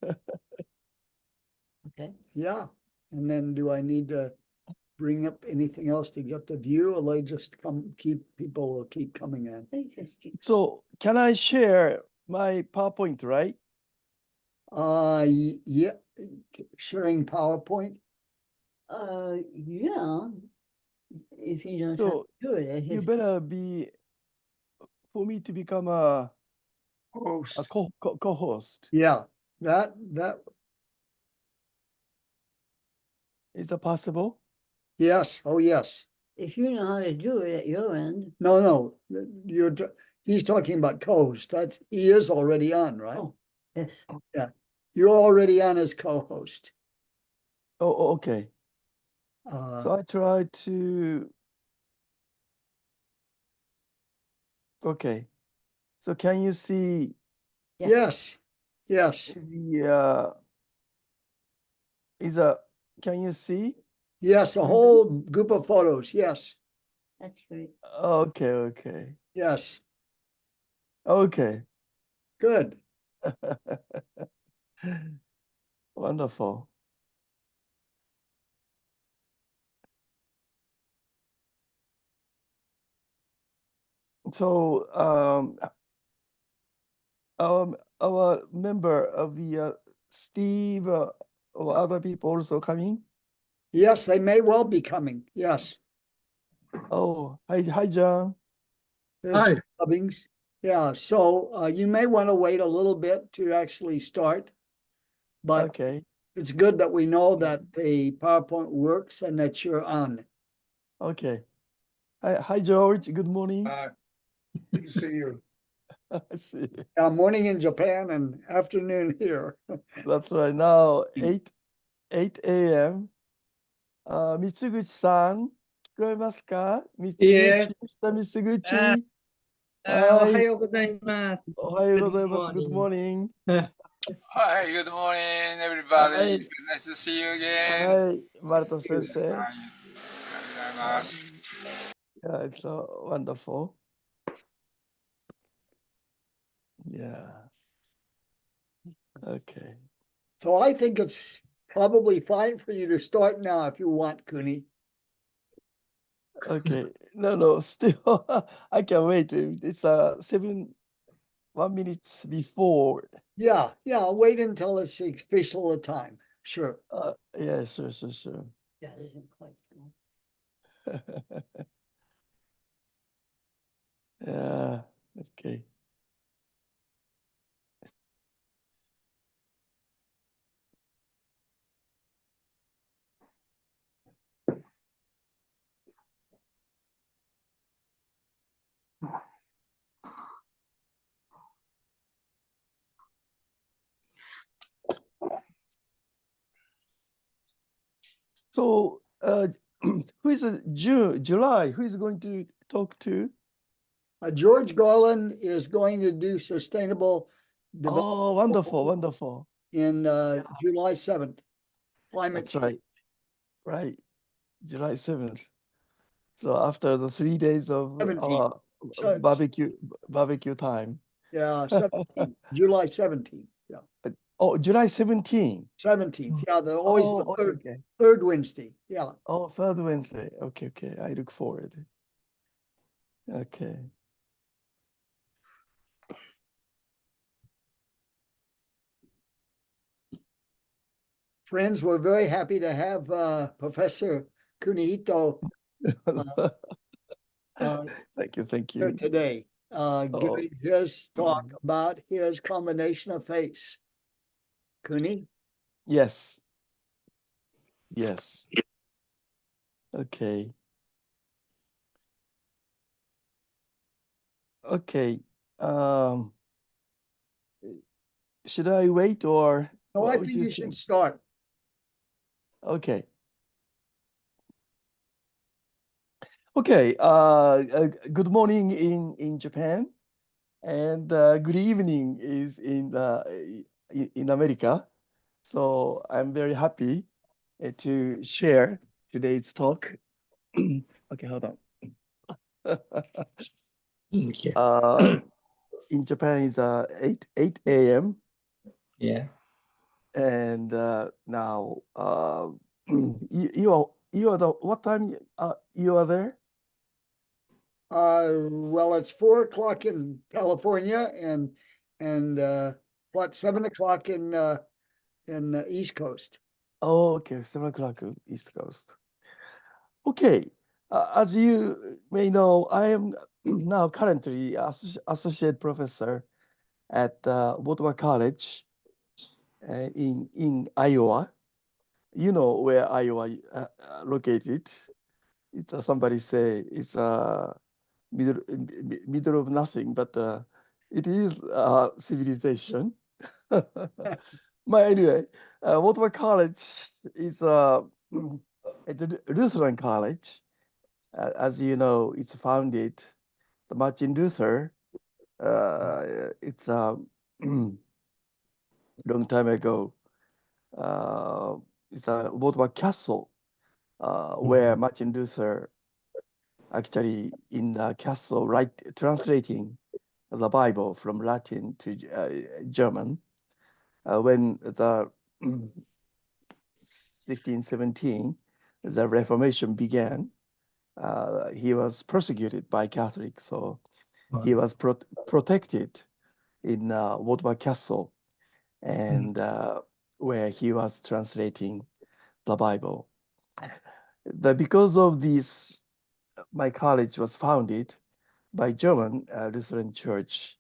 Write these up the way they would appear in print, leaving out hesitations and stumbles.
Okay. Yeah. And then do I need to bring up anything else to get the view, or they just people will keep coming in? So can I share my PowerPoint, right? Yeah, sharing PowerPoint. Yeah. If you don't have to So do it, you better be for me to become a Host. co-host. Yeah, that Is that possible? yes. Oh, yes. if you know how to do it at your end. No, he's talking about co-host. He is already on, right? Oh, yes. Yeah, you're already on as co-host. Oh, okay. So I try to. Okay. So can you see Yes, yes, the can you see? yes. A whole group of photos. Yes, That's great. Okay. yes. Okay. Good. Wonderful. So our member of the Steve or other people also coming? Yes, they may well be coming. Yes. Oh, hi, John. There's Hi. Cubbings. Yeah, so you may want to wait a little bit to actually start. But Okay. it's good that we know that the PowerPoint works and that you're on. Okay. Hi, George. Good morning. Good to see you. I see. Morning in Japan and afternoon here. That's right. Now 8 a.m. 三口さん、聞こえますか？三口、Yes. 三口。おは。はいようございます。おはようございます。Good morning. Hi, good morning, everybody. Hi. Nice to see you again. はい、丸田先生。はい、ありがとうございます。Yeah, it's wonderful. Yeah. Okay. So I think it's probably fine for you to start now if you want, Kuni. Okay. No, still I can wait. It's 1 minute before. Yeah, wait until it's official time. Sure. Yeah, sure. That isn't quite full. Yeah, okay. So, who is July? Who is going to talk to? George Garland is going to do sustainable development. Oh, wonderful. In July 7th. Climate. That's right. July 7th. So after the 3 days of 17th. our barbecue time. Yeah, 17th. July 17th. Yeah. Oh, July 17th. 17th. Yeah, always the okay. third Wednesday. Yeah. Oh, third Wednesday. Okay. I look forward. Okay. Friends, we're very happy to have Professor Kunihito Thank you. here today, giving his talk about his combination of faiths. Kuni? Yes. Okay. Should I wait or? No, I think you should start. Okay. Good morning in Japan, and good evening is in America. So I'm very happy to share today's talk. Okay, hold on. In Japan is 8 a.m. Yeah. And now you are the what time you are there? Well, it's 4 o'clock in California and what, 7 o'clock in the East Coast. Oh, okay, 7 o'clock East Coast. Okay, as you may know, I am now currently associate professor at Waterbury College in Iowa. You know where Iowa located. It's somebody say it's middle of nothing, but it is civilization. But anyway, Waterbury College is a Lutheran college. As you know, it's founded the Martin Luther. It's a long time ago. It's a Waterbury Castle, where Martin Luther actually in the castle, translating the Bible from Latin to German. When the 1617, the Reformation began, he was persecuted by Catholics, so he was protected in Waterbury Castle, and where he was translating the Bible. Because of this, my college was founded by German Lutheran Church,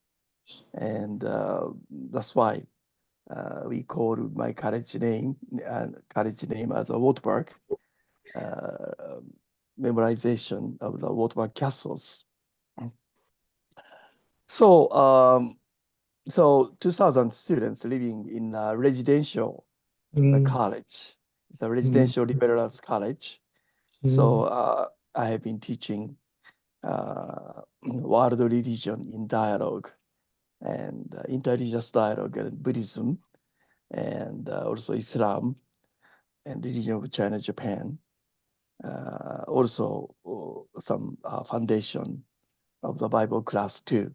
and that's why we called my college name as a Waterbury, memorization of the Waterbury castles. So 2,000 students living in a residential college. It's a residential liberal arts college. So I have been teaching world religion in dialogue and interreligious dialogue and Buddhism, and also Islam and religion of China, Japan. Also some foundation of the Bible class too.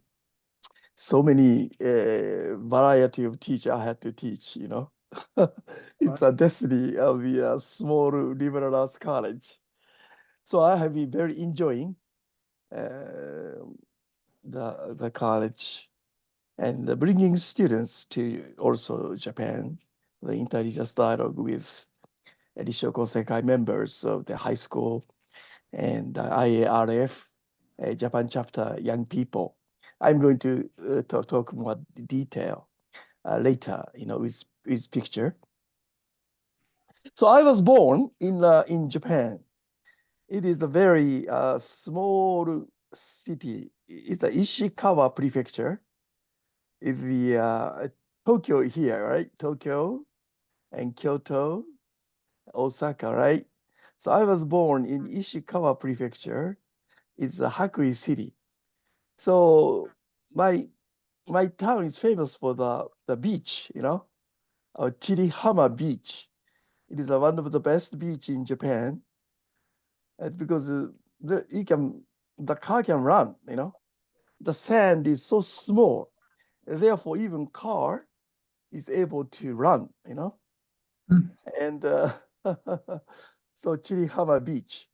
So many variety of teacher I had to teach, you know. It's a destiny of the small liberal arts college. So I have been very enjoying the college and bringing students to also Japan, the interreligious dialogue with Risho Kosenkai members of the high school and IARF, Japan chapter young people. I'm going to talk more detail later, you know, with picture. So I was born in Japan. It is a very small city. It's a Ishikawa prefecture. It's the Tokyo here, right? Tokyo and Kyoto, Osaka, right? So I was born in Ishikawa prefecture. It's a Hakui city. So my town is famous for the beach, you know, Chirihama Beach. It is one of the best beach in Japan, because the car can run, you know. The sand is so small, therefore even car is able to run, you know. And so Chirihama Beach.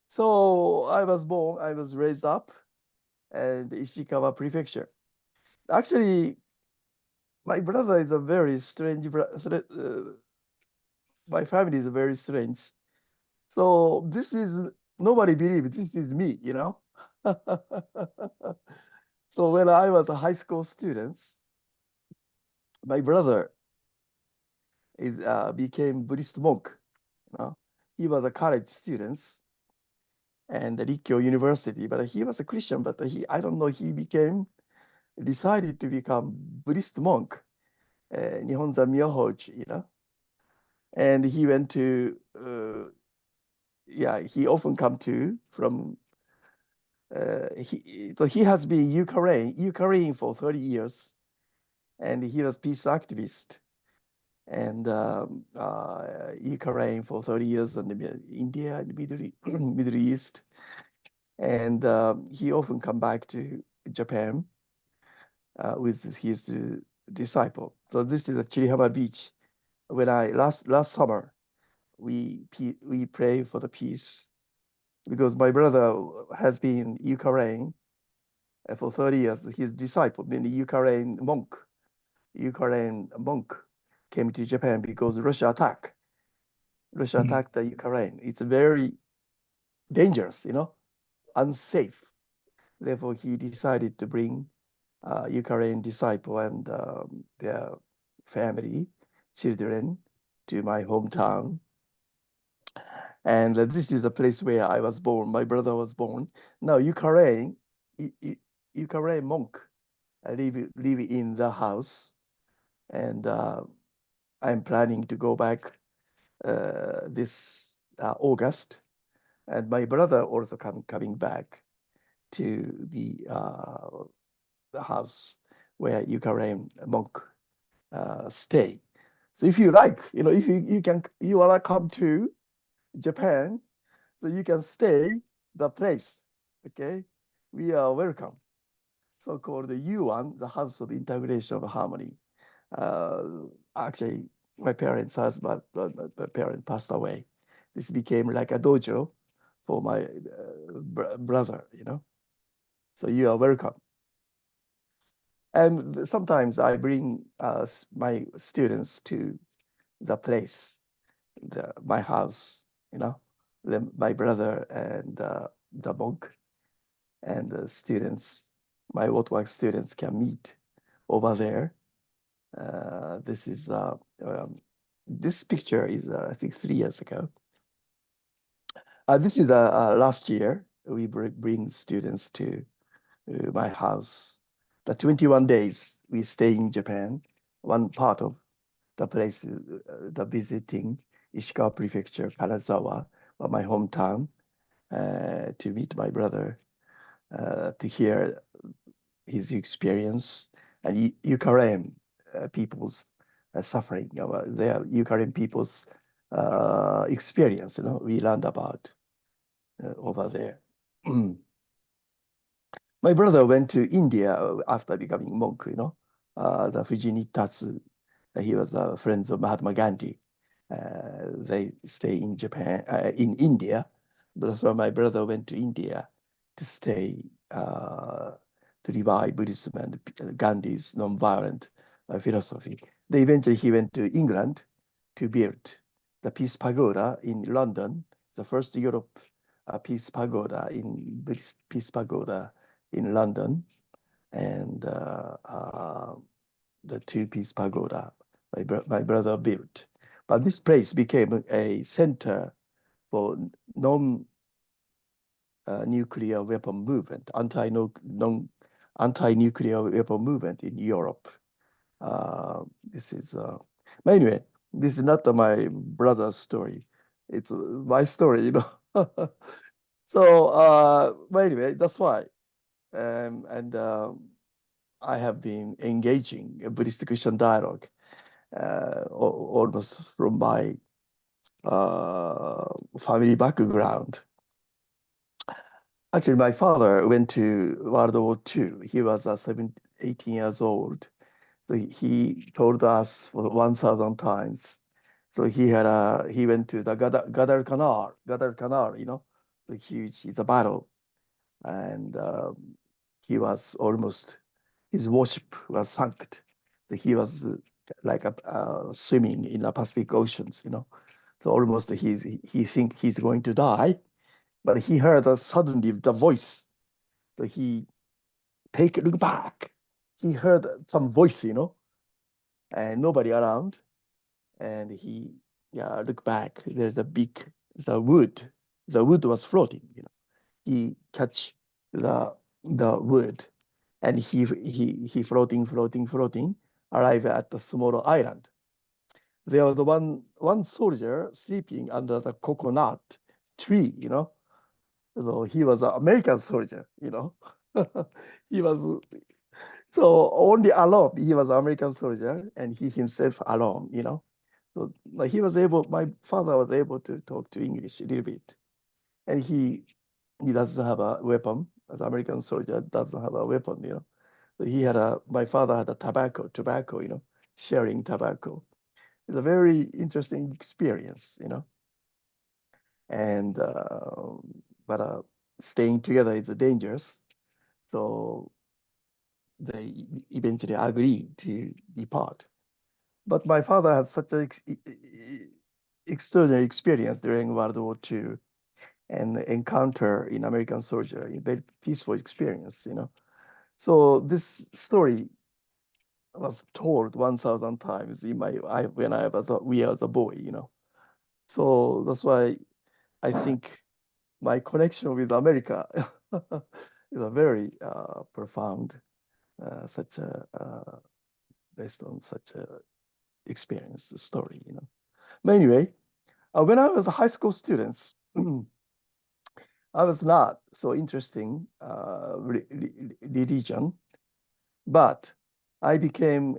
So I was raised up in Ishikawa Prefecture. Actually, my brother is a very strange. My family is very strange. So nobody believes this is me, you know. So when I was a high school student, my brother became Buddhist monk. You know, he was a college student and at Rikkyo University, but he was a Christian. But I don't know, he decided to become Buddhist monk, Nihonzan Myohoji, you know. And he went to, he often come to from. He has been Ukraine for 30 years, and he was peace activist. And Ukraine for 30 years, and India and Middle East. And he often come back to Japan with his disciple. So this is a Chirihama Beach. when I last summer, we pray for the peace because my brother has been Ukraine for 30 years. His disciple, I mean, Ukraine monk came to Japan because Russia attacked the Ukraine. It's very dangerous, unsafe. Therefore, he decided to bring Ukraine disciple and their family, children, to my hometown. And this is a place where I was born. My brother was born. Now, Ukraine monk live in the house, and I'm planning to go back this August. And my brother also coming back to the house where Ukraine monk stay. So if you like, if you wanna come to Japan, so you can stay the place. Okay, we are welcome. So-called the U1, the House of Integration of Harmony. Uh, Actually, my parents' husband, the parent passed away. This became like a dojo for my brother, So you are welcome. And sometimes I bring my students to the place, my house, my brother and the monk and the students, my Wotwag students can meet over there. This picture is, I think, 3 years ago. This is last year. We bring students to my house. The 21 days we stay in Japan. One part of the place, the visiting Ishikawa Prefecture, Kanazawa, my hometown, to meet my brother, to hear his experience and Ukraine people's suffering, their Ukraine people's experience. We learned about over there. My brother went to India after becoming monk. The Fujinitatsu. He was friends of Mahatma Gandhi. They stay in Japan, in India. That's why my brother went to India to stay, to revive Buddhism and Gandhi's non-violent philosophy. Then eventually he went to England to build the Peace Pagoda in London, the first Europe Peace Pagoda in Buddhist Peace Pagoda in London, and the two-piece pagoda my brother built. But this place became a center for non-nuclear weapon movement, anti-nuclear weapon movement in Europe. This is, but anyway, this is not my brother's story. It's my story, So, but anyway, that's why. And I have been engaging a Buddhist Christian dialogue almost from my family background. Actually, my father went to World War II. He was 18 years old. So he told us for 1,000 times. So he went to the Guadalcanal, the huge, it's a battle. And he was almost, his worship was sunk. So he was like swimming in the Pacific Oceans, So almost he think he's going to die, but he heard suddenly the voice. So he look back. He heard some voice, and nobody around. And he look back. There's the wood. The wood was floating, He catch the wood, and he floating, arrive at the small island. There was one soldier sleeping under the coconut tree, So he was an American soldier, He was so only alone. He was an American soldier, and he himself alone, So my father was able to talk to English a little bit, and he doesn't have a weapon. The American soldier doesn't have a weapon, So my father had a tobacco, sharing tobacco. It's a very interesting experience, and but staying together is dangerous. So they eventually agreed to depart. But my father had such an extraordinary experience during World War II and encounter in American soldier, a very peaceful experience. So this story was told 1,000 times in when I was we as a boy. So that's why I think my connection with America is a very profound, such a based on such a experience story. But anyway, when I was a high school student, I was not so interesting religion, but I became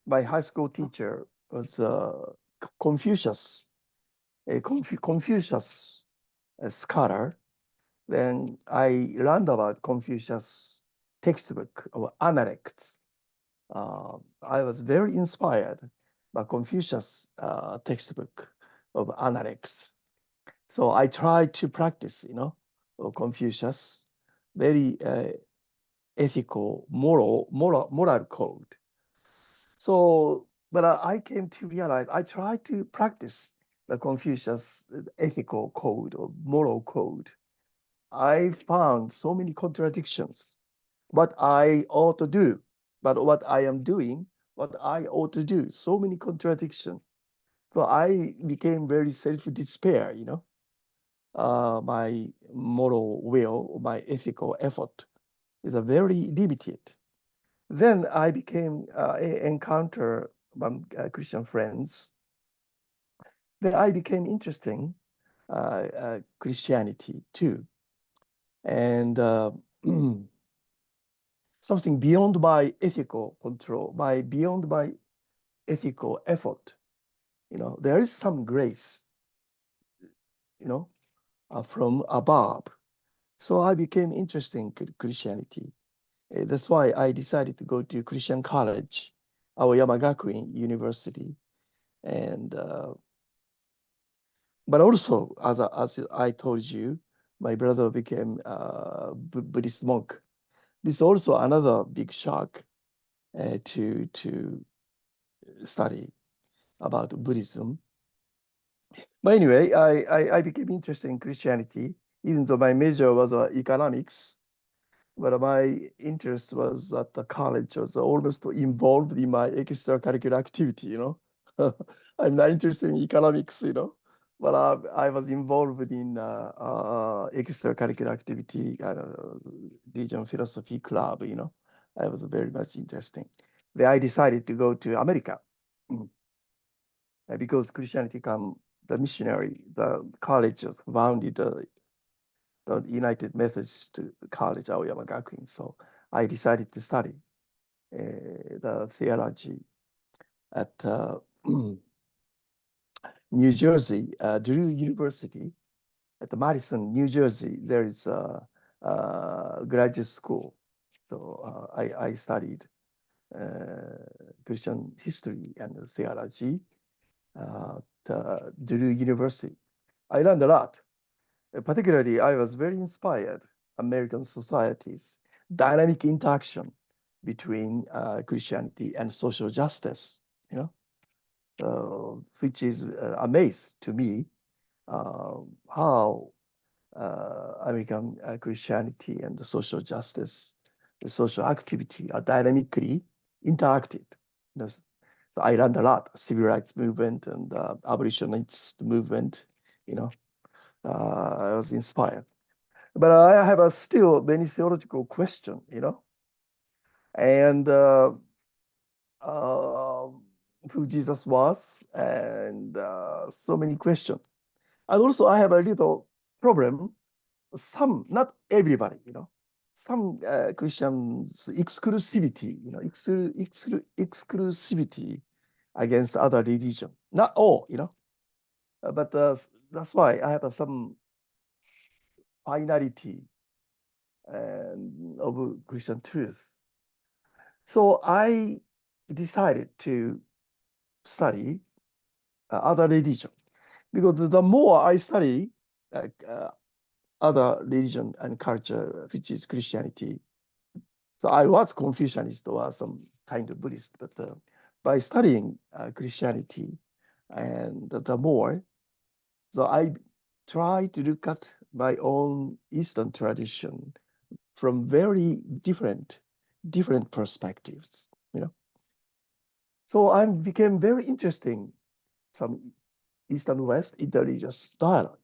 my high school teacher was Confucius, a Confucius scholar. Then I learned about Confucius textbook of Analects. I was very inspired by Confucius textbook of Analects. So I tried to practice, Confucius, very ethical, moral code. So, but I came to realize I tried to practice the Confucius ethical code or moral code. I found so many contradictions. What I ought to do, but what I am doing, what I ought to do, so many contradictions. So I became very self-despair. My moral will, my ethical effort is a very limited. Then I became encounter Christian friends. Then I became interesting Christianity too, and something beyond my ethical control, beyond my ethical effort. There is some grace, from above. So I became interested in Christianity. That's why I decided to go to Christian college, Aoyama Gakuin University, and but also as I told you, my brother became a Buddhist monk. This is also another big shock to study about Buddhism. But anyway, I became interested in Christianity, even though my major was economics. But my interest was at the college was almost involved in my extracurricular activity. I'm not interested in economics. But I was involved in extracurricular activity, religion philosophy club. I was very much interesting. Then I decided to go to America because Christianity the missionary, the college was founded the United Methodist College, Aoyama Gakuin. So I decided to study the theology at New Jersey, Drew University. At the Madison, New Jersey, there is a graduate school. So I studied Christian history and theology at Drew University. I learned a lot. Particularly, I was very inspired American society's dynamic interaction between Christianity and social justice, which is amazed to me how American Christianity and the social justice, the social activity are dynamically interacted. So I learned a lot, civil rights movement and abolitionist movement, I was inspired. But I have still many theological question, and who Jesus was, and so many questions. And also I have a little problem. Some, not everybody, some Christians exclusivity, exclusivity against other religion. Not all, but that's why I have some finality and of Christian truth. So I decided to study other religion, because the more I study other religion and culture, which is Christianity. So I was Confucianist or some kind of Buddhist, but by studying Christianity and the more, so I try to look at my own Eastern tradition from very different perspectives, you know. So I became very interesting some East and West interreligious dialogue.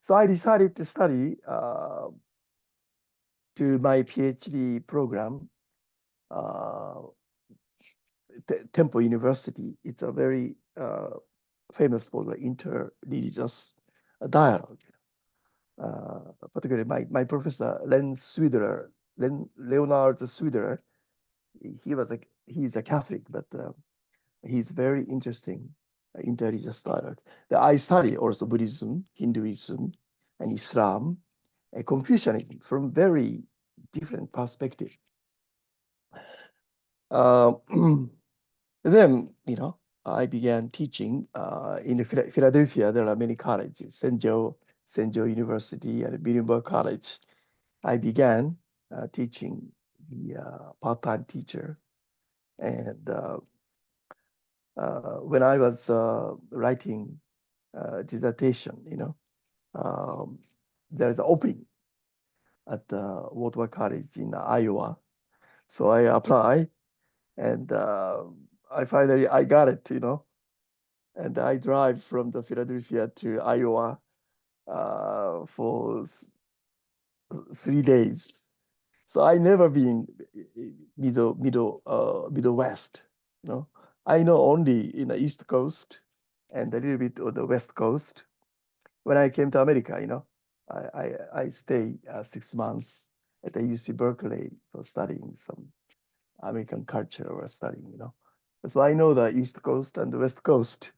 So I decided to study to my PhD program, Temple University. It's a very famous for the interreligious dialogue. Particularly my professor, Leonard Swidler, he's a Catholic, but he's very interesting interreligious dialogue. I study also Buddhism, Hinduism, and Islam, and Confucianism from very different perspective. Then, I began teaching in Philadelphia. There are many colleges, St. Joe University and Edinburgh College. I began teaching the part-time teacher. And when I was writing dissertation, there's an opening at Woodward College in Iowa. So I apply, and I finally got it, and I drive from the Philadelphia to Iowa for 3 days. So I never been middle west, I know only in the East Coast and a little bit on the West Coast. When I came to America, I stay 6 months at the UC Berkeley for studying some American culture or studying, So I know the East Coast and the West Coast,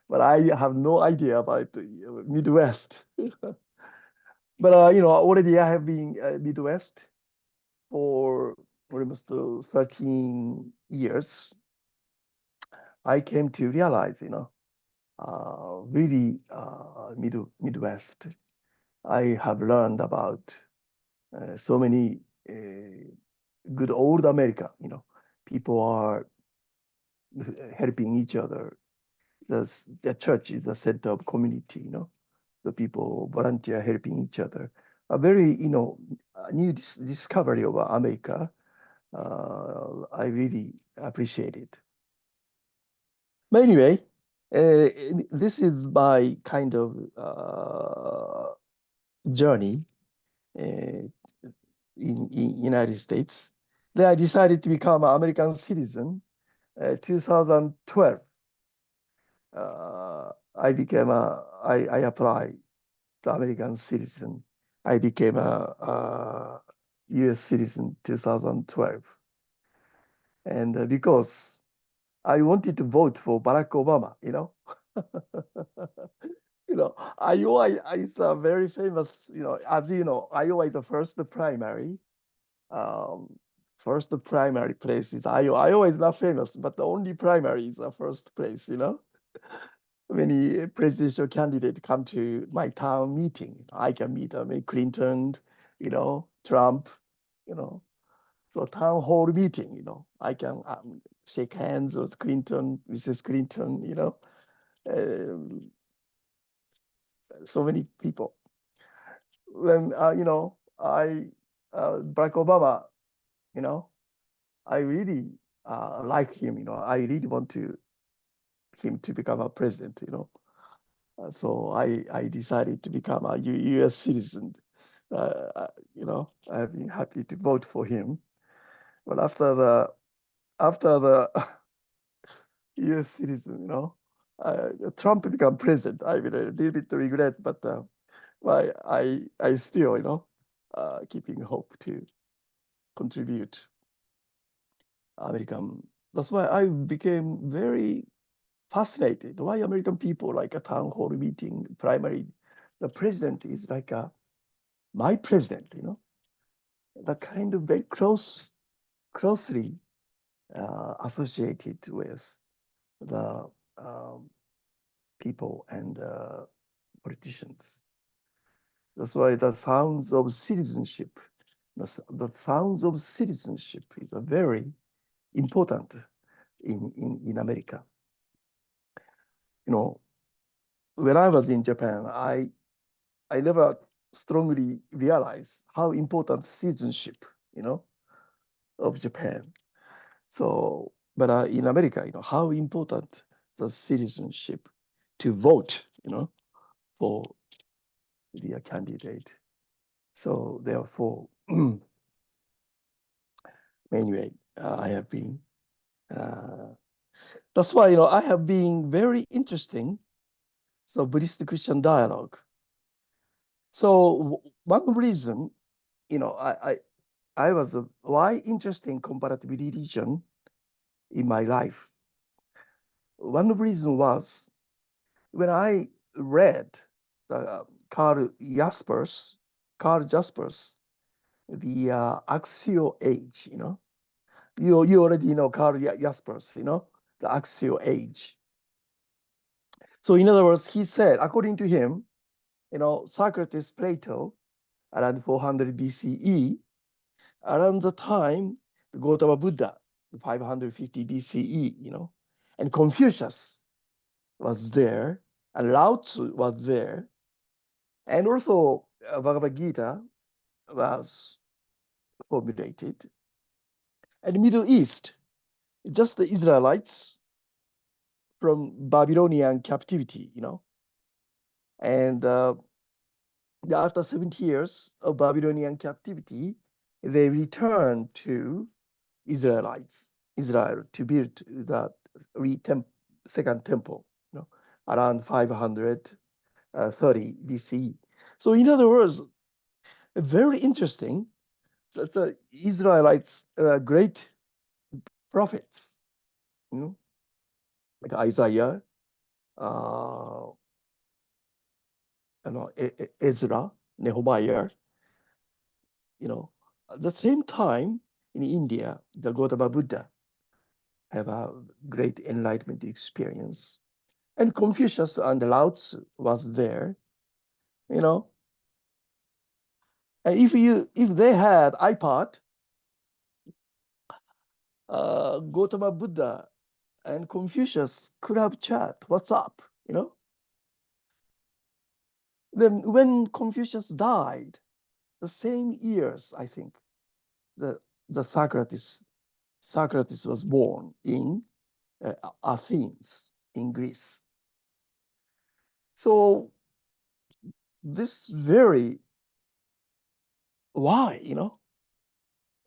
but I have no idea about the Midwest. But already I have been Midwest for almost 13 years. I came to realize, really Midwest. I have learned about so many good old America. People are helping each other. The church is a center of community. The people volunteer helping each other. A very new discovery of America. I really appreciate it. But anyway, this is my kind of journey in United States. Then I decided to become an American citizen. 2012. I applied to American citizen. I became a U.S. citizen 2012. And because I wanted to vote for Barack Obama, Iowa is a very famous, as you know, Iowa is the first primary. First primary place is Iowa. Iowa is not famous, but the only primary is the first place, Many presidential candidates come to my town meeting. I can meet Clinton, Trump, So town hall meeting, I can shake hands with Clinton, Mrs. Clinton, so many people. When, Barack Obama, I really like him, I really want him to become a president, So I decided to become a U.S. citizen. I've been happy to vote for him. But after the U.S. citizen, Trump become president. I mean, a little bit regret, but I still, keeping hope to contribute American. That's why I became very fascinated. Why American people like a town hall meeting primary? The president is like my president, the kind of very closely associated with the people and politicians. That's why the sounds of citizenship, the sounds of citizenship is a very important in America. You know, when I was in Japan, I never strongly realized how important citizenship, of Japan. So, but in America, how important the citizenship to vote, for the candidate. So therefore, anyway, I have been. That's why I have been very interesting. So Buddhist Christian dialogue. So one reason, I was why interesting comparative religion in my life. One reason was when I read the Carl Jaspers, the Axial Age. You already know Carl Jaspers, the Axial Age. So in other words, he said, according to him, Socrates, Plato, around 400 BCE, around the time the Gautama Buddha, 550 BCE, and Confucius was there, and Lao Tzu was there, and also Bhagavad Gita was formulated. And Middle East, just the Israelites from Babylonian captivity, and after 70 years of Babylonian captivity, they returned to Israel to build the second temple, around 530 BC. So in other words, very interesting. So Israelites, great prophets, like Isaiah, Ezra, Nehemiah, at the same time in India, the Gautama Buddha have a great enlightenment experience. And Confucius and Lao Tzu was there, And if they had iPod, Gautama Buddha and Confucius could have chat, what's up, Then when Confucius died, the same years, I think, the Socrates was born in Athens, in Greece. So this very why,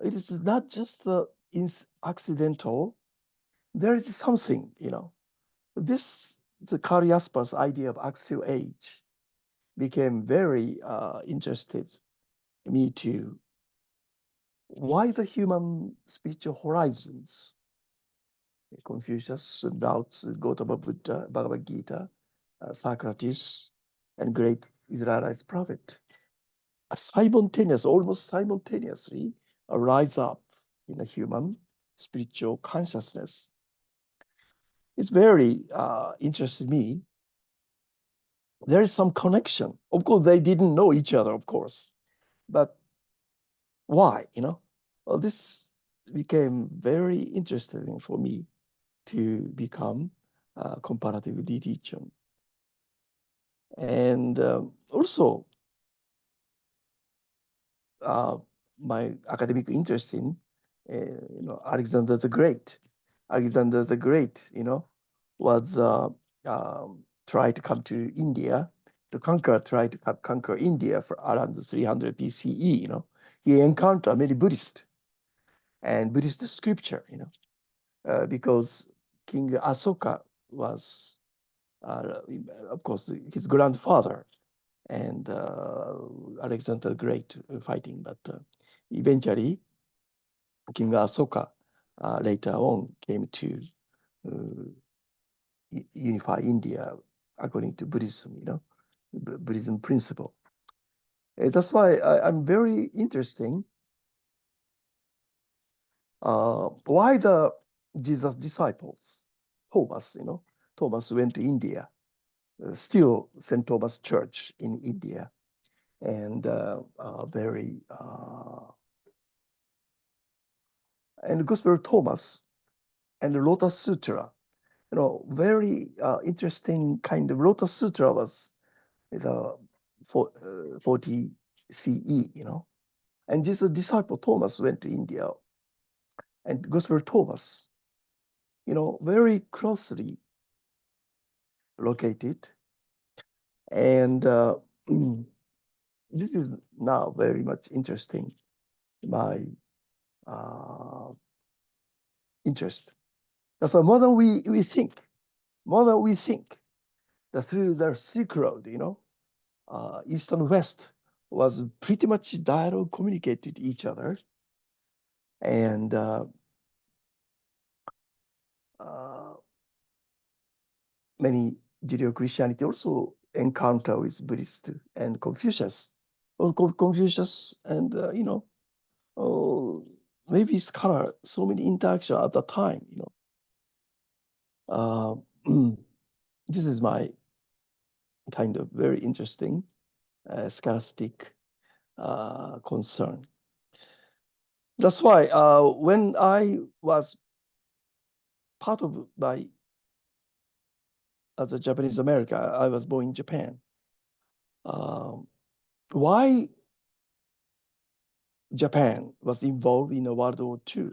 it is not just accidental. There is something, the Karl Jasper's idea of axial age became very interested me to why the human spiritual horizons, Confucius, Lao Tzu, Gautama Buddha, Bhagavad Gita, Socrates, and great Israelite prophet, almost simultaneously rise up in a human spiritual consciousness. It's very interested me. There is some connection. Of course, they didn't know each other, of course, but why? Well, this became very interesting for me to become a comparative religion. And also, my academic interest in, Alexander the Great. Alexander the Great, was tried to come to India tried to conquer India for around 300 BCE. He encountered many Buddhists and Buddhist scripture, because King Asoka was, of course, his grandfather, and Alexander the Great fighting. But eventually, King Asoka later on came to unify India according to Buddhism, Buddhism principle. That's why I'm very interesting. Why the Jesus disciples, Thomas went to India still St. Thomas Church in India, and very and Gospel of Thomas and the Lotus Sutra. Very interesting kind of Lotus Sutra was the 40 CE, and this disciple Thomas went to India, and Gospel of Thomas, very closely located, and this is now very much interesting, my interest. That's why more than we think that through the Silk Road, East and West was pretty much dialogue, communicated each other, and many Judeo-Christianity also encounter with Buddhist and Confucius. Confucius and maybe scholar, so many interaction at the time. This is my kind of very interesting scholastic concern. That's why when I was part of as a Japanese American, I was born in Japan. Why Japan was involved in the World War II?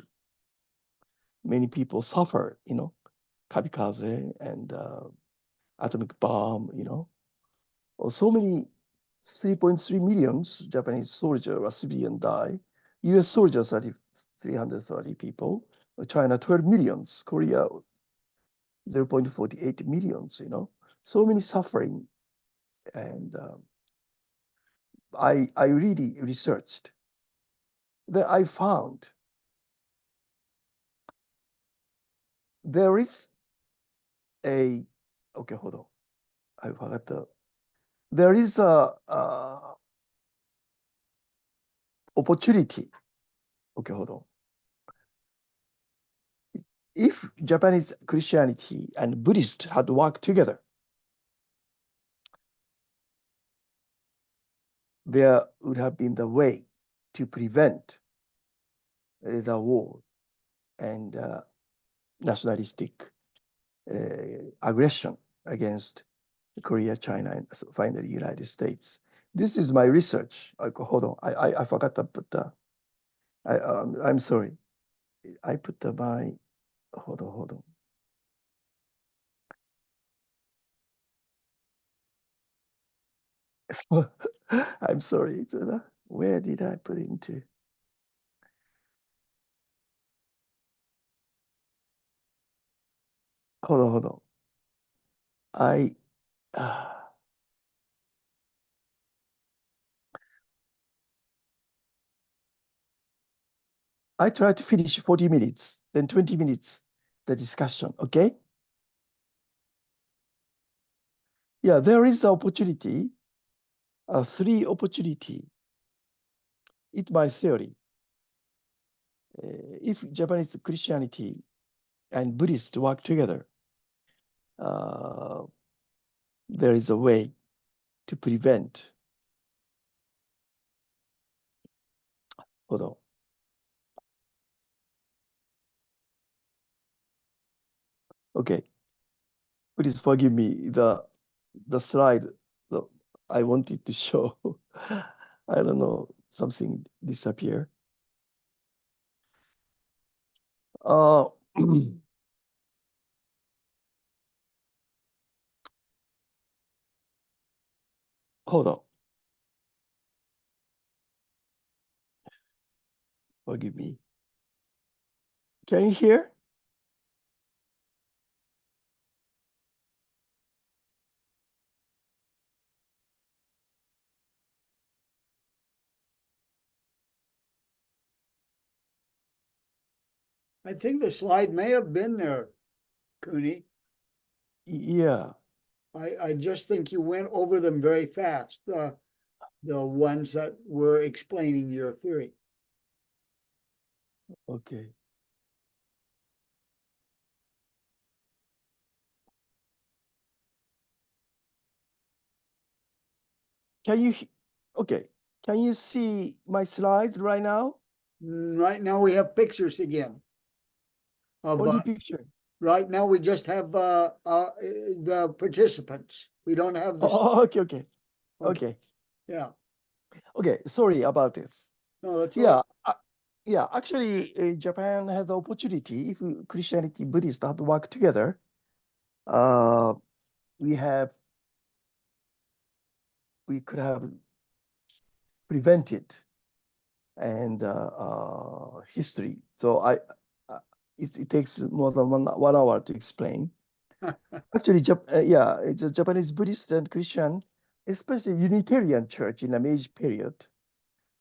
Many people suffer, kamikaze and atomic bomb, so many 3.3 million Japanese soldiers or civilian die. US soldiers 330 people. China 12 millions. Korea 0.48 millions. So many suffering, and I really researched. Then I found there is a hold on. I forgot there is a opportunity. Hold on. If Japanese Christianity and Buddhist had worked together, there would have been the way to prevent the war and nationalistic aggression against Korea, China, and finally United States. This is my research. Hold on, I forgot to put I'm sorry. I put my, hold on. I'm sorry. Where did I put it into? Hold on. I try to finish 40 minutes, then 20 minutes, the discussion, okay? Yeah, there is an opportunity, three opportunity. It's my theory. If Japanese Christianity and Buddhist work together, there is a way to prevent. Hold on. Okay. Please forgive me. The slide I wanted to show, I don't know, something disappear. Hold on. Forgive me. Can you hear? I think the slide may have been there, Cooney. Yeah. I just think you went over them very fast, the ones that were explaining your theory. Okay. can you, okay, can you see my slides right now? Right now we have pictures again. Of, Only picture. right now we just have, the participants. We don't have the, Oh, okay, okay, okay, okay, yeah, okay. Sorry about this. no, that's all Yeah, right. yeah. Actually, Japan has the opportunity if Christianity, Buddhist have to work together. Uh, we have, we could have prevented and history. So it takes more than one hour to explain. Actually, yeah, it's a Japanese Buddhist and Christian, especially Unitarian Church in the Meiji period.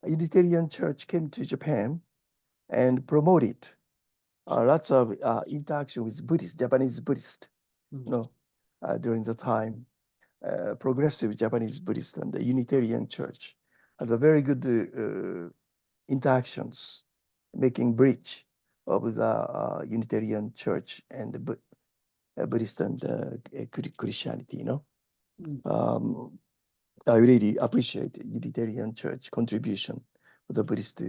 A Unitarian Church came to Japan and promoted lots of interaction with Buddhist, Japanese Buddhist, during the time. Progressive Japanese Buddhist and the Unitarian Church has a very good interactions, making bridge of the Unitarian Church and the Buddhist and Christianity. Um, I really appreciate Unitarian Church contribution to the Buddhist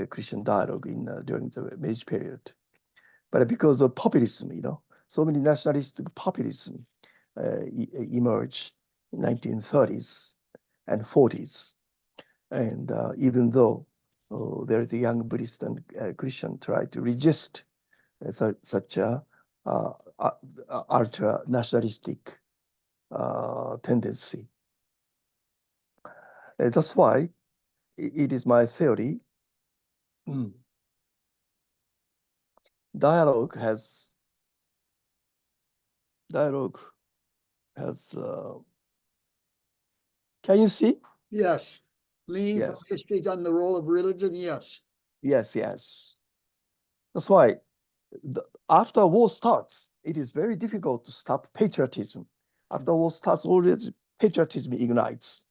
Christian dialogue in during the Meiji period. But because of populism, so many nationalistic populism emerged in 1930s and 40s. And even though there is a young Buddhist and Christian try to resist such a ultra nationalistic tendency. That's why it is my theory. Dialogue has dialogue has. Can you see? Yes, leaning from Yes, history on the role of religion, yes. yes, yes. That's why after war starts, it is very difficult to stop patriotism. After war starts, always patriotism ignites.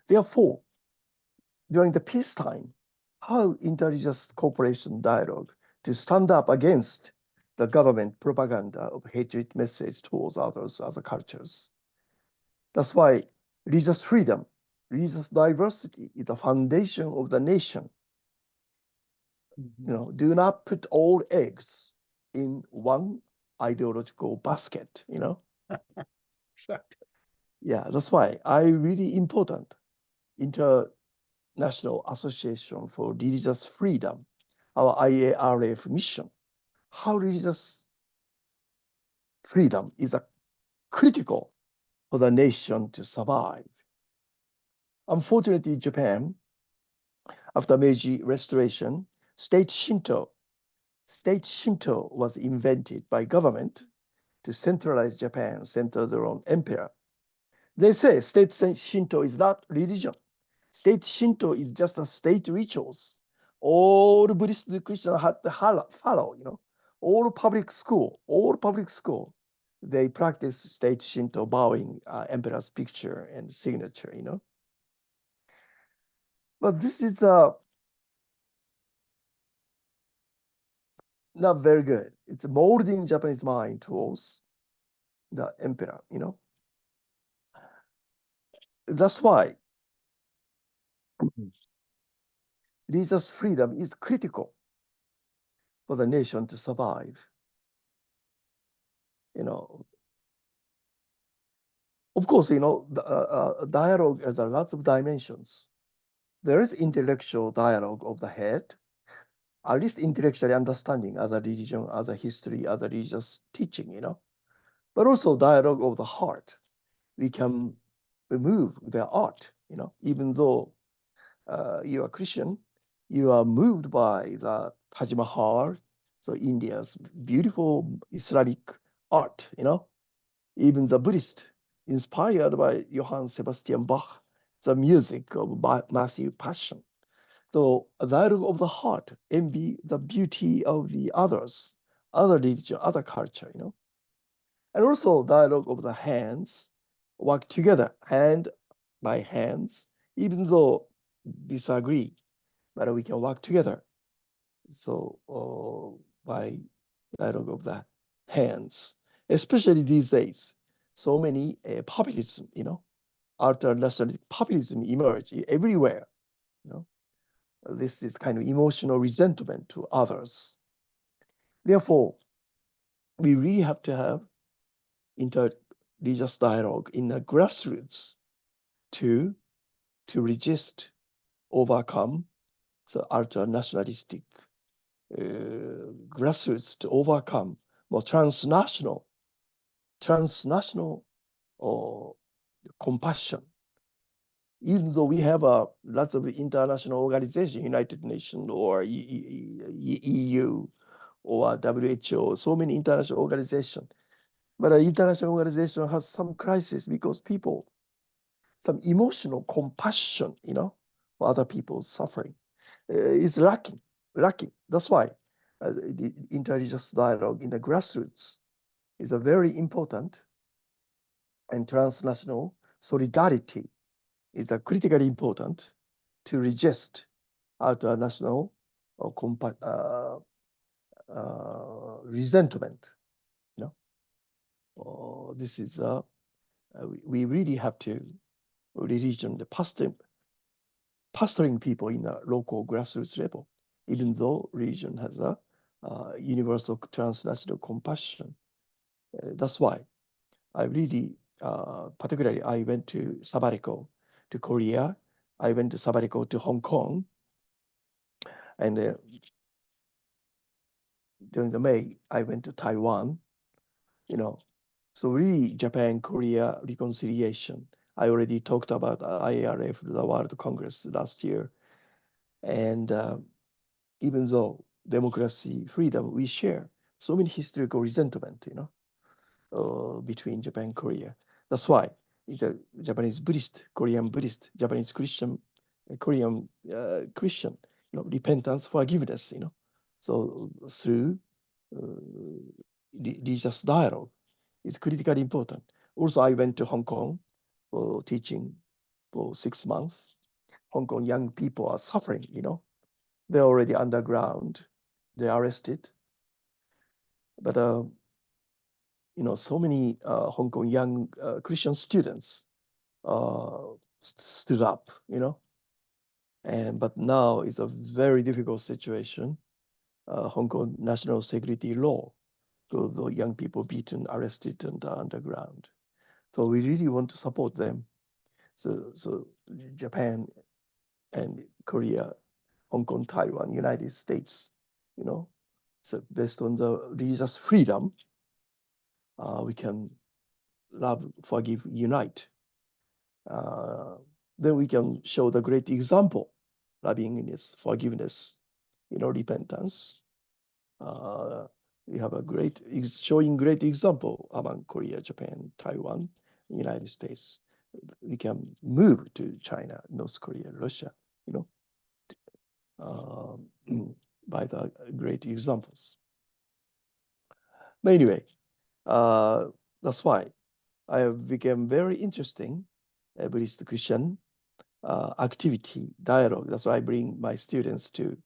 Therefore, during the peacetime, how intelligence cooperation dialogue to stand up against the government propaganda of hatred message towards others, other cultures. That's why religious freedom, religious diversity is the foundation of the nation. Do not put all eggs in one ideological basket. Yeah, that's why I really important International Association for Religious Freedom, our IARF mission. How religious freedom is a critical for the nation to survive. Unfortunately, Japan, after Meiji Restoration, state Shinto was invented by government to centralize Japan, center their own emperor. They say state Shinto is not religion. State Shinto is just a state rituals. All Buddhist Christians had to follow, all public school, they practice state Shinto bowing emperor's picture and signature, But this is not very good. It's molding Japanese mind towards the emperor, That's why religious freedom is critical for the nation to survive. Of course, the dialogue has lots of dimensions. There is intellectual dialogue of the head, at least intellectually understanding as a religion, as a history, as a religious teaching, But also dialogue of the heart. We can remove their art, Even though you are Christian, you are moved by the Taj Mahal, so India's beautiful Islamic art, Even the Buddhist, inspired by Johann Sebastian Bach, the music of Matthew Passion. So a dialogue of the heart, envy the beauty of the others, other religion, other culture, And also dialogue of the hands, work together, hand by hands, even though disagree, but we can work together. So by dialogue of the hands, especially these days, so many populism, ultra-nationalistic populism emerge everywhere. You know, this is kind of emotional resentment to others. Therefore, we really have to have inter-religious dialogue in the grassroots to resist, overcome the ultra-nationalistic grassroots, to overcome more transnational or compassion. Even though we have lots of international organizations, United Nations or EU or WHO, so many international organizations. But an international organization has some crisis because people, some emotional compassion, for other people's suffering is lacking. That's why the interreligious dialogue in the grassroots is a very important, and transnational solidarity is a critically important to resist ultranational or resentment. This is we really have to religion the pastoring people in a local grassroots level, even though religion has a universal transnational compassion. That's why I really, particularly, I went to sabbatical to Korea. I went to sabbatical to Hong Kong, and during the May, I went to Taiwan. So really, Japan-Korea reconciliation. I already talked about IARF, the World Congress last year, and even though democracy, freedom, we share so many historical resentment, between Japan and Korea. That's why the Japanese Buddhist, Korean Buddhist, Japanese Christian, Korean Christian, repentance, forgiveness, So through religious dialogue is critically important. Also, I went to Hong Kong for teaching for 6 months. Hong Kong young people are suffering, They're already underground. They're arrested. But so many Hong Kong young Christian students stood up, but now it's a very difficult situation. Hong Kong national security law, so the young people beaten, arrested, and underground. So we really want to support them. So Japan and Korea, Hong Kong, Taiwan, United States, so based on the religious freedom, we can love, forgive, unite. Then we can show the great example, lovingness, forgiveness, repentance. We have a showing great example among Korea, Japan, Taiwan, United States. We can move to China, North Korea, Russia, by the great examples. But anyway, that's why I became very interesting Buddhist Christian activity, dialogue. That's why I bring my students to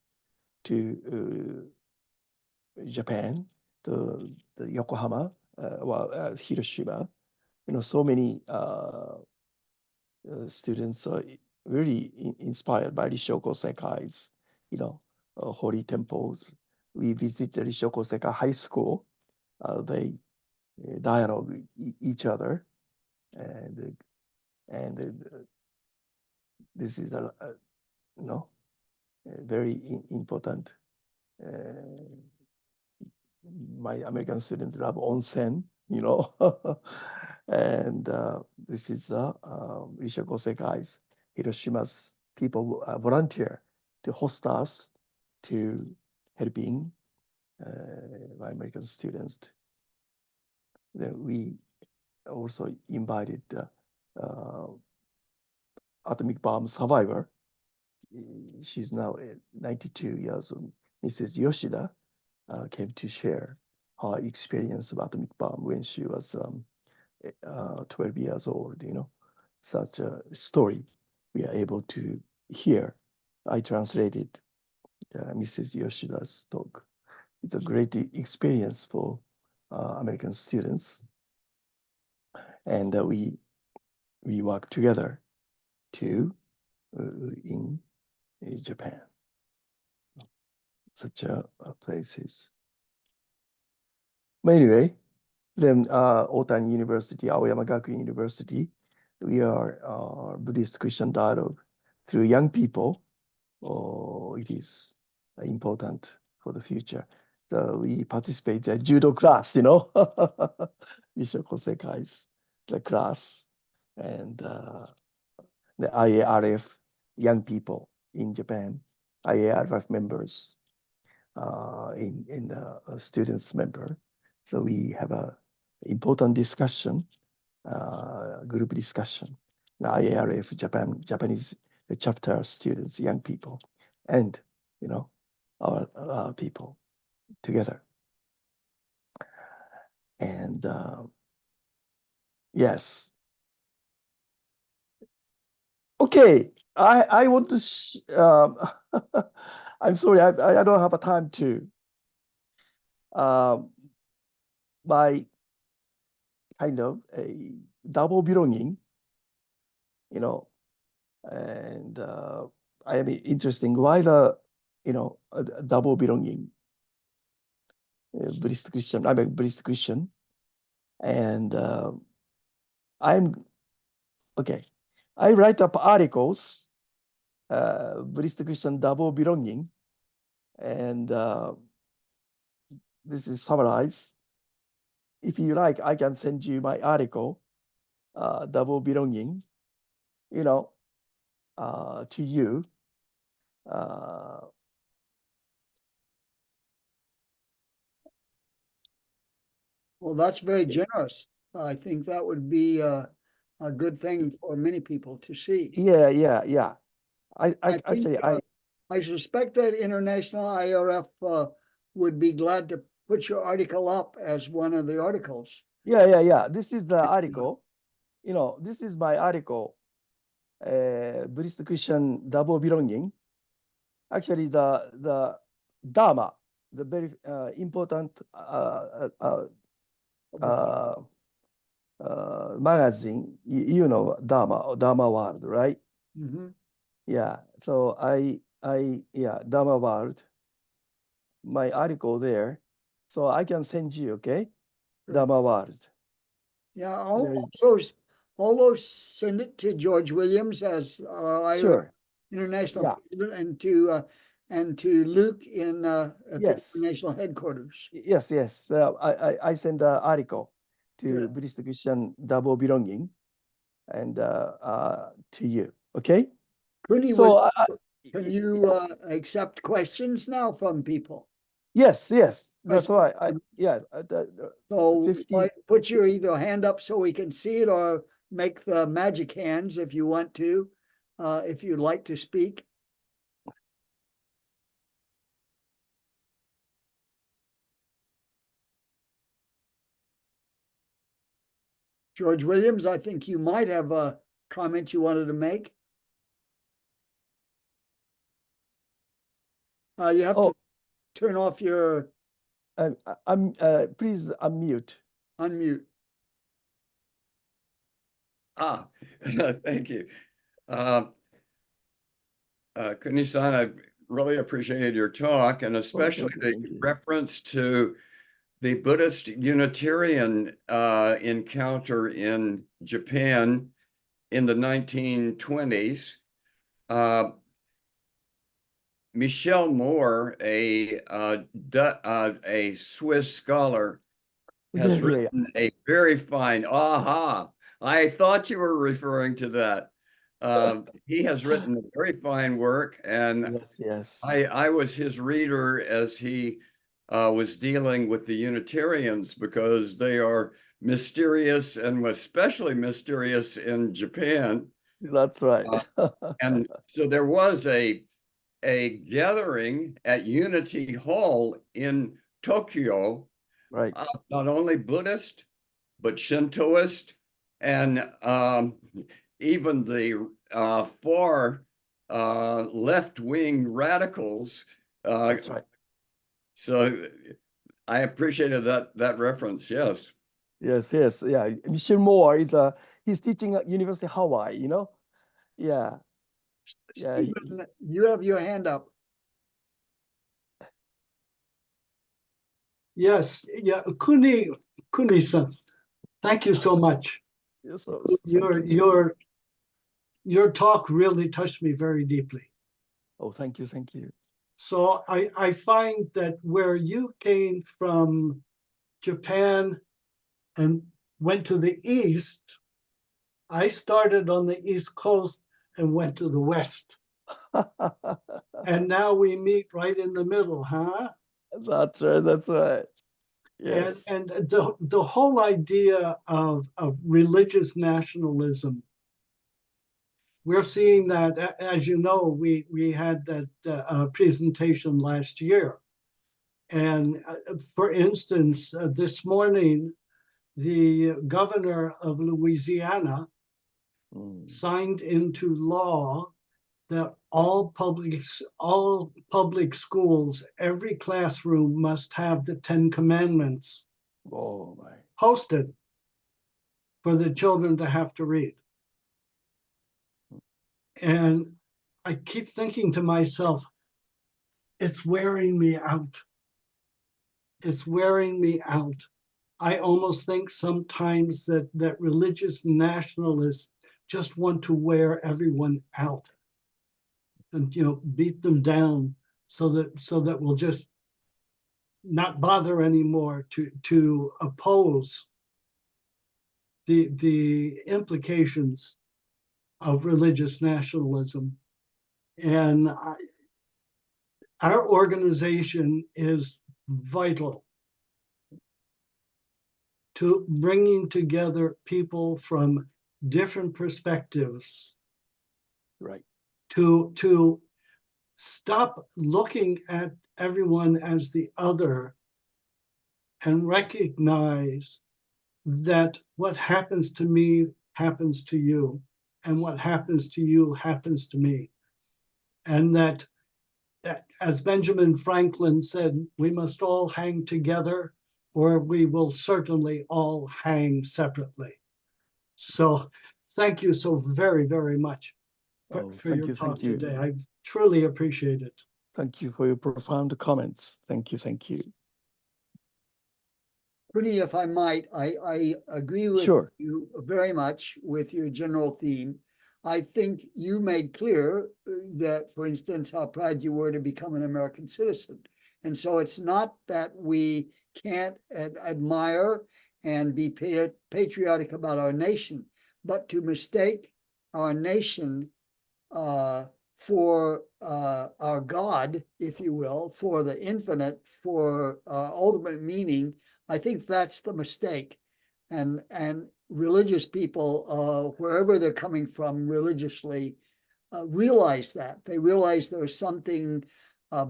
Japan, to Yokohama, Hiroshima. So many students are really inspired by Rishoko Sekai's, holy temples. We visit the Rishoko Sekai High School. They dialogue with each other, and this is a very important. My American students love onsen, and this is Rishoko Sekai's Hiroshima's people volunteer to host us, to helping my American students. Then we also invited atomic bomb survivor. She's now 92 years old. Mrs. Yoshida came to share her experience of atomic bomb when she was 12 years old. Such a story we are able to hear. I translated Mrs. Yoshida's talk. It's a great experience for American students, and we we work together to in Japan. Such a places. But anyway, then Otani University, Aoyama Gakuin University, we are Buddhist Christian dialogue through young people. It is important for the future. So we participate in judo class, Visho Kosekai's the class, and the IARF young people in Japan, IARF members in the students member. So we have a important discussion, group discussion. The IARF Japanese chapter students, young people, and our people together. And yes. Okay, I want to. I'm sorry, I don't have a time to. By kind of a double belonging, and I am interesting why the a double belonging. Buddhist Christian. I'm a Buddhist Christian, and I'm okay. I write up articles, Buddhist Christian double belonging, and this is summarized. If you like, I can send you my article, double belonging, to you. Well, that's very generous. I think that would be a good thing for many people to see. Yeah. I I think, actually I suspect that International IRF would be glad to put your article up as one of the articles. yeah. This is the article. This is my article, Buddhist Christian double belonging. Actually, the Dharma, the very important magazine, Dharma World, right? Mm-hmm. Yeah. So Dharma World, my article there. So I can send you, okay? Good. Dharma World. Yeah, also send it to George Williams as our Sure. international Yeah. president, and to Luke at the Yes. international headquarters. Yes. I send the article to Good. Buddhist Christian double belonging, and to you, okay? Kuni, So can you accept questions now from people? yes. That's why So 50. put your either hand up so we can see it, or make the magic hands if you want to, if you'd like to speak. George Williams, I think you might have a comment you wanted to make. You have to turn off your Please unmute. unmute. Thank you. Kuni-san, I really appreciated your talk, and especially Thank the you. reference to the Buddhist Unitarian encounter in Japan in the 1920s. Michel Moore, a Swiss scholar, has written a very fine, I thought you were referring to that. He has written a very fine work, and Yes. I was his reader as he was dealing with the Unitarians, because they are mysterious, and especially mysterious in Japan. That's right. And so there was a gathering at Unity Hall in Tokyo, Right. not only Buddhist, but Shintoist, and even the far left-wing radicals. That's right. So I appreciated that reference. Yes. Yes. Yeah. Michel Moore is he's teaching at University of Hawaii, you know? Yeah. Yeah. Stephen, you have your hand up. Yes, yeah, Kuni-san, thank you so much. So thank you. Your talk really touched me very deeply. Oh, thank you. Thank you. So I find that where you came from Japan and went to the East, I started on the East Coast and went to the West. And now we meet right in the middle, huh? That's right. That's right. Yes. And the whole idea of religious nationalism, we're seeing that, as you know, we had that presentation last year. And for instance, this morning, the governor of Louisiana signed into law that all public schools, every classroom must have the 10 Commandments Oh my. posted for the children to have to read. And I keep thinking to myself, it's wearing me out. It's wearing me out. I almost think sometimes that religious nationalists just want to wear everyone out and beat them down so that we'll just not bother anymore to oppose the implications of religious nationalism. And our organization is vital to bringing together people from different perspectives, Right. to stop looking at everyone as the other and recognize that what happens to me happens to you, and what happens to you happens to me. And that, as Benjamin Franklin said, we must all hang together or we will certainly all hang separately. So thank you so very, very much for Thank your you. talk Thank you. today. I truly appreciate it. Thank you for your profound comments. Thank you. Thank you. Kuni, if I might, I agree with Sure. you very much with your general theme. I think you made clear that, for instance, how proud you were to become an American citizen. And so it's not that we can't admire and be patriotic about our nation, but to mistake our nation for our God, if you will, for the infinite, for ultimate meaning, I think that's the mistake. And religious people, wherever they're coming from religiously, realize that. They realize there's something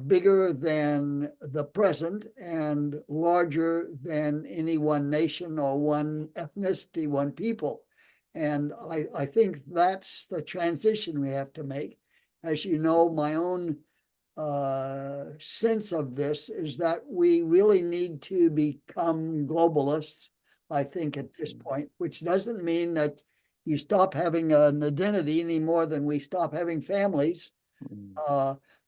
bigger than the present and larger than any one nation or one ethnicity, one people. And I think that's the transition we have to make. As you know, my own sense of this is that we really need to become globalists, I think, at this point, which doesn't mean that you stop having an identity any more than we stop having families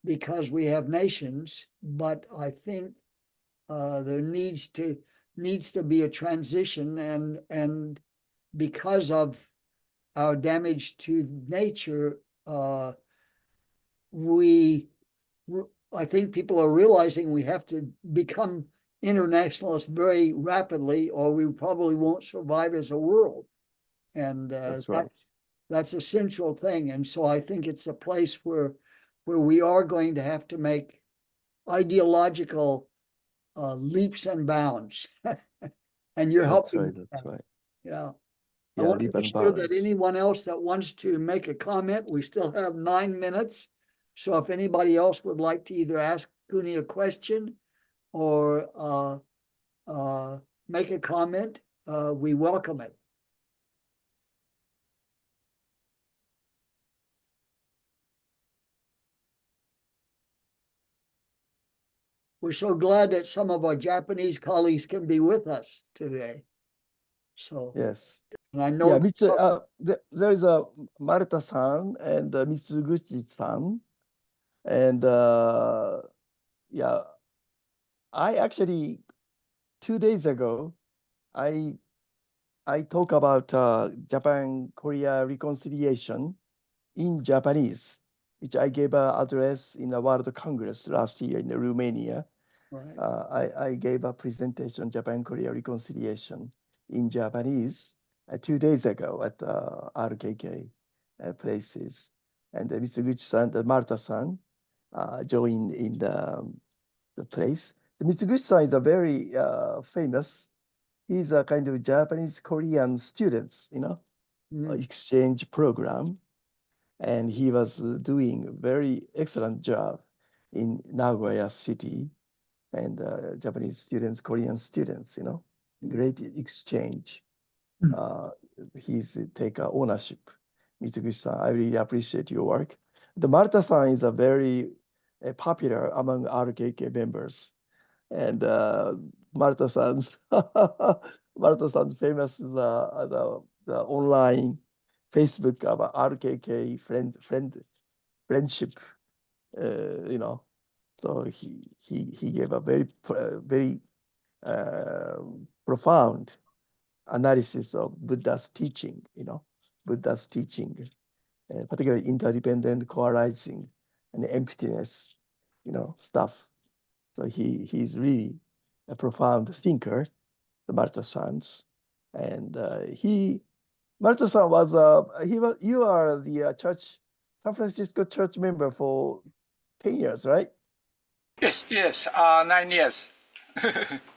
because we have nations. But I think there needs to be a transition, and because of our damage to nature, I think people are realizing we have to become internationalists very rapidly, or we probably won't survive as a world. And That's right. that's a central thing. And so I think it's a place where we are going to have to make ideological leaps and bounds. And you're helping with That's that. right. Yeah. I Yeah, want to leap be and sure that bounds. anyone else that wants to make a comment, we still have 9 minutes. So if anybody else would like to either ask Kuni a question or make a comment, we welcome it. We're so glad that some of our Japanese colleagues can be with us today. So, Yes. and I know Yeah, that- there is a Maruta-san and Mitsuguchi-san. And yeah, I actually 2 days ago, I talk about Japan-Korea reconciliation in Japanese, which I gave an address in a World Congress last year in Romania. right. I gave a presentation Japan-Korea reconciliation in Japanese 2 days ago at RKK places. And Mitsuguchi-san and Marta-san joined in the place. The Mitsuguchi-san is a very famous. He's a kind of Japanese Korean students, Mm, exchange program, and he was doing a very excellent job in Nagoya city, and Japanese students, Korean students, Mm. great exchange. He's take ownership. Mitsuguchi-san, I really appreciate your work. The Marta-san is a very popular among RKK members. And Marta-san's Marta-san's famous the online Facebook about RKK friendship, So he gave a very profound analysis of Buddha's teaching, Buddha's teaching, particularly interdependent, co-arising, and emptiness, stuff. So he's really a profound thinker, the Marta-san's, and Marta-san was you are the church San Francisco church member for 10 years, right? Yes, 9 years.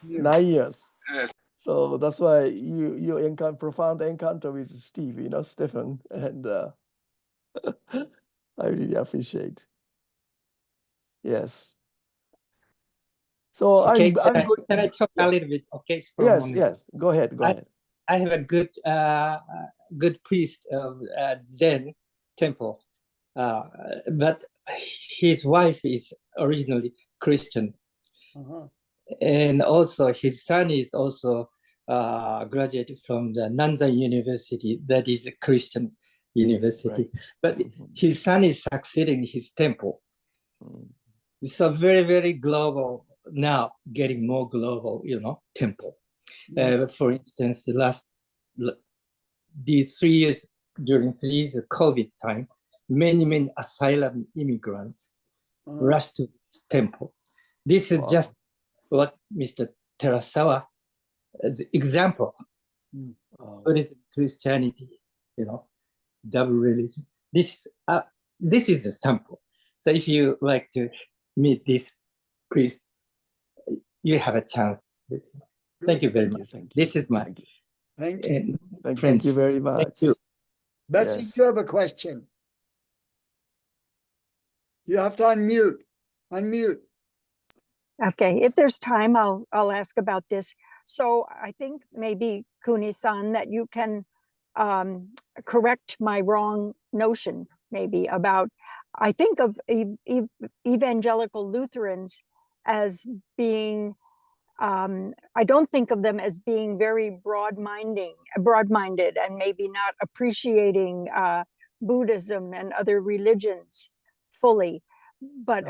Yeah. 9 years. Yes. So that's why you encounter profound encounter with Steve, Stephen, and I really appreciate. Yes. So Okay, I'm can I talk yeah. a little bit? Okay, for a Yes, moment. yes. Go ahead. I have a good priest of Zen temple, but his wife is originally Christian, Uh-huh. and also his son is also graduated from the Nanzan University, that is a Christian university. Right. But his son is succeeding his temple. It's a very, very global, now getting more global, temple. For instance, during 3 years of COVID time, many asylum immigrants rushed to this temple. This is just what Mr. Terasawa, the example. Buddhism, Christianity, double religion. This is the sample. So if you like to meet this priest, you have a chance with him. Thank you very much. This is my Thank you. Thank you very much. Thank you. Betsy, Yes. you have a question. You have to unmute. Unmute. Okay, if there's time, I'll ask about this. So I think maybe Kuni-san that you can correct my wrong notion maybe about, I think of evangelical Lutherans as being, I don't think of them as being very broad-minded and maybe not appreciating Buddhism and other religions fully. But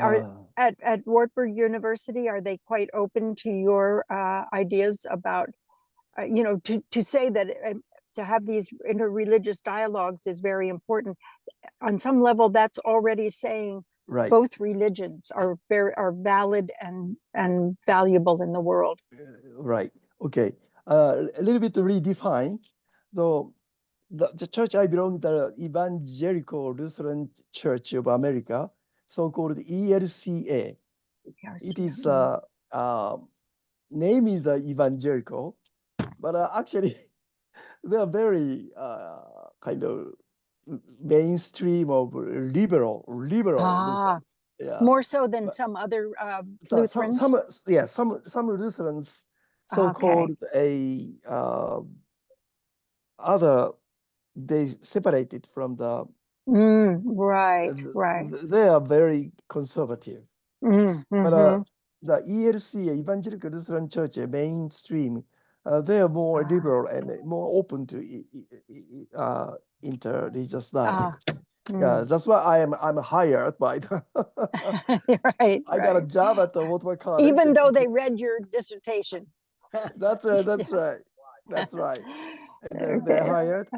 at Wartburg University, are they quite open to your ideas about, to say that to have these interreligious dialogues is very important? On some level, that's already saying both religions are valid and valuable in the world. Right. Okay. A little bit redefine. So the church I belong to, the Evangelical Lutheran Church of America, so-called ELCA. It is name is evangelical, but actually they are very kind of mainstream of liberal Lutherans. Yeah. More so than some other Lutherans. Some Lutherans so-called other, they separated from the right. They are very conservative. But the ELC, Evangelical Lutheran Church, mainstream they are more liberal and more open to interreligious dialogue. Yeah, that's why I'm hired by the Right, I got a right. job at the Watermark College. Even though they read your dissertation. That's right, that's Yeah. right. That's right. And they're Okay. hired.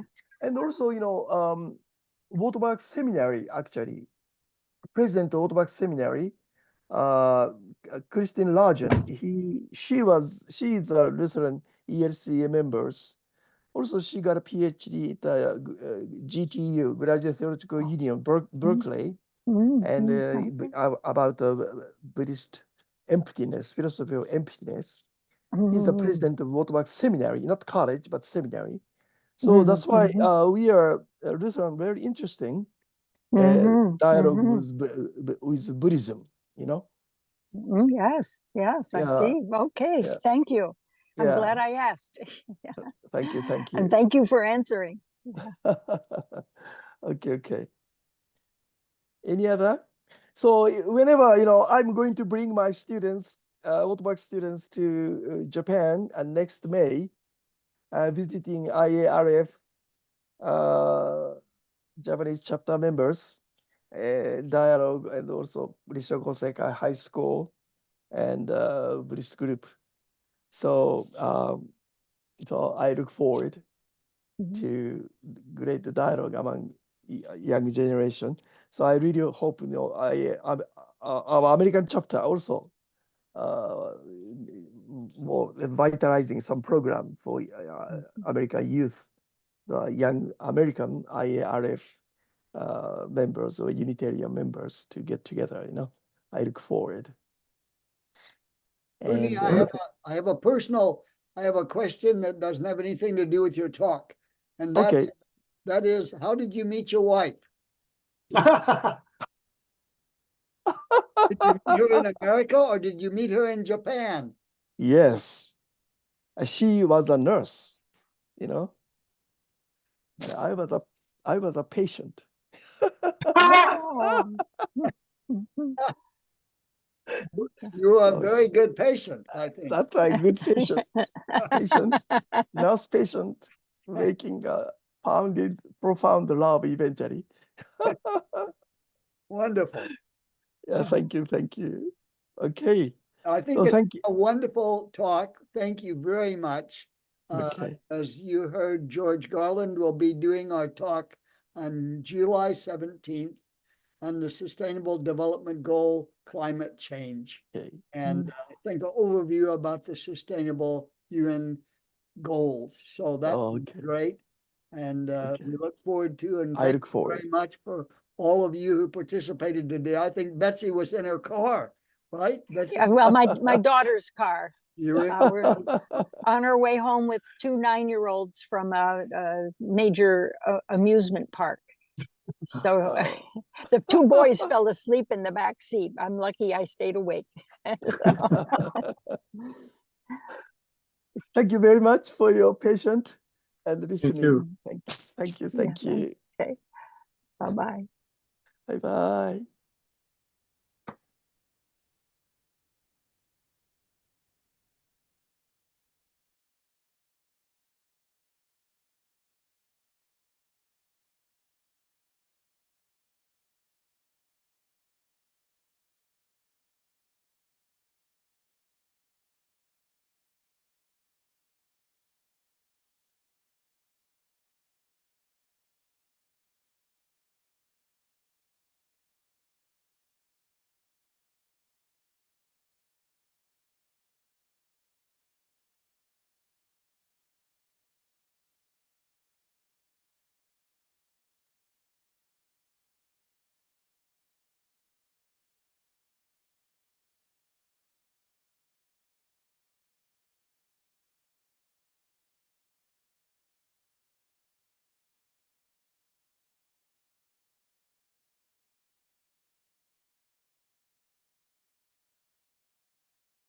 And also, Watermark Seminary, actually, President of Watermark Seminary, Christine Largent, she is a Lutheran ELCA members. Also, she got a PhD at GTU, Graduate Theological Union, Berkeley, and about Buddhist emptiness, philosophy of emptiness. He's the president of Watermark Seminary, not college, but seminary. So that's why we are Lutheran, very interesting dialogue with Buddhism, Yes, yes, I Yeah, see. Okay, yeah, thank you. I'm yeah. glad I asked. Yeah. Thank you, thank And you. thank you for answering. Okay, okay. Any other? So whenever, I'm going to bring my students, Watermark students to Japan and next May, visiting IARF Japanese chapter members, dialogue, and also Risho Gosekai High School and Buddhist group. So, so I look forward to great dialogue among young generation. So I really hope our American chapter also more vitalizing some program for American youth, the young American IARF members or Unitarian members to get together. I look forward. Uni, And I have a question that doesn't have anything to do with your talk. And okay, that is, how did you meet your wife? Did you meet her in America or did you meet her in Japan? yes, she was a nurse, and I was a patient. Oh. You are a So very good patient, I think. that's a good patient, nurse patient, making a profound love eventually. Wonderful. Yeah, thank you, thank you. Okay, I think so it's thank you. a wonderful talk. Thank you very much. Okay, As you heard, George Garland will be doing our talk on July 17th on the Sustainable Development Goal, climate change. okay, And I think an overview about the Sustainable UN goals. So that would be okay. great. And we look forward to, and I thank look you forward. very much for all of you who participated today. I think Betsy was in her car, right? Betsy, Yeah, well, my daughter's car. you were in We're on our way home with 2 9-year-olds from a major amusement park. So the 2 boys fell asleep in the back seat. I'm lucky I stayed awake. Thank you very much for your patience and listening. you. Thank you. Thank you. Okay. Bye-bye. Bye-bye.